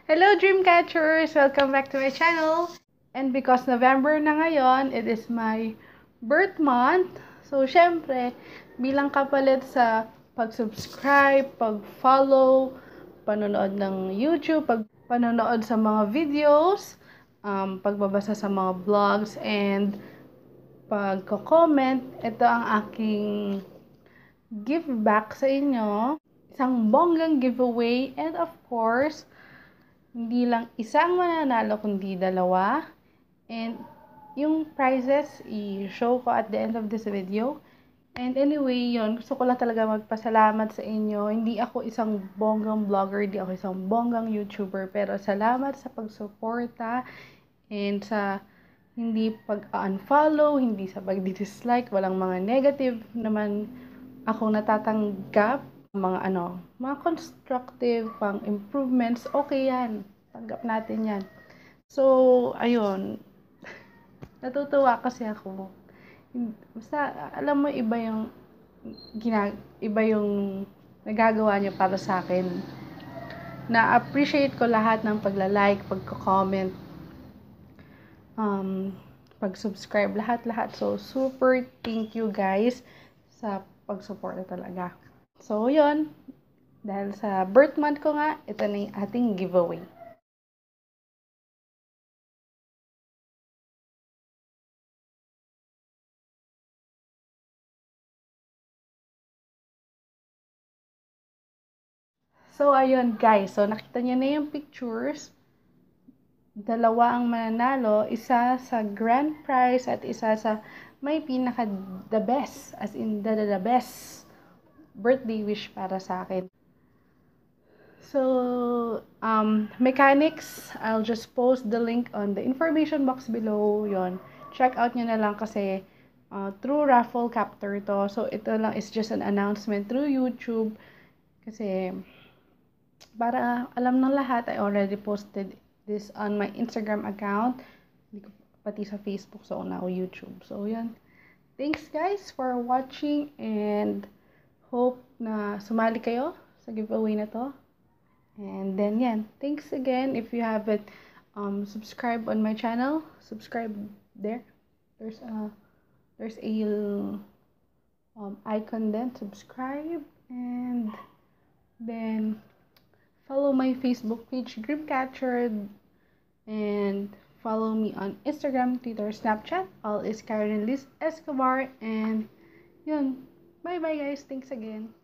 Hello Dreamcatchers! Welcome back to my channel. And because November na ngayon, it is my birth month. So, syempre, bilang kapalit sa pag-subscribe, pag-follow, panonood ng YouTube, panonood sa mga videos, pagbabasa sa mga vlogs, and pagko-comment, ito ang aking give back sa inyo. Isang bonggang giveaway, and of course, hindi lang isang mananalo kundi dalawa. And yung prizes, i-show ko at the end of this video. And anyway, yun, gusto ko lang talaga magpasalamat sa inyo. Hindi ako isang bonggang vlogger, hindi ako isang bonggang YouTuber, pero salamat sa pagsuporta and sa hindi pag-unfollow, hindi sa pag-dislike, walang mga negative naman ako natatanggap. Mga constructive pang improvements, okay yan. Tanggap natin yan. So, ayun. Natutuwa kasi ako. Basta, alam mo, iba yung nagagawa niyo para sa akin. Na-appreciate ko lahat ng pagla-like, pagko-comment, pag-subscribe, lahat-lahat. So, super thank you guys sa pag-support talaga. So, yun. Dahil sa birth month ko nga, ito na yung ating giveaway. So, ayun guys. So, nakita niyo na yung pictures. Dalawa ang mananalo. Isa sa grand prize at isa sa may pinaka the best. As in, the best birthday wish para sa akin. So, mechanics, I'll just post the link on the information box below. Yon, check out nyo na lang kasi through raffle captor to. So, ito lang is just an announcement through YouTube. Kasi, para alam ng lahat, I already posted this on my Instagram account. Pati sa Facebook, so now YouTube. So, yan. Thanks guys for watching and hope na sumali kayo sa giveaway na to. And then, yan. Thanks again. If you haven't subscribed on my channel, subscribe there. There's a icon then. Subscribe. And then, follow my Facebook page, Dreamcatcher. And follow me on Instagram, Twitter, Snapchat. All is Karen Liz Escobar. And, yun. Bye-bye guys. Thanks again.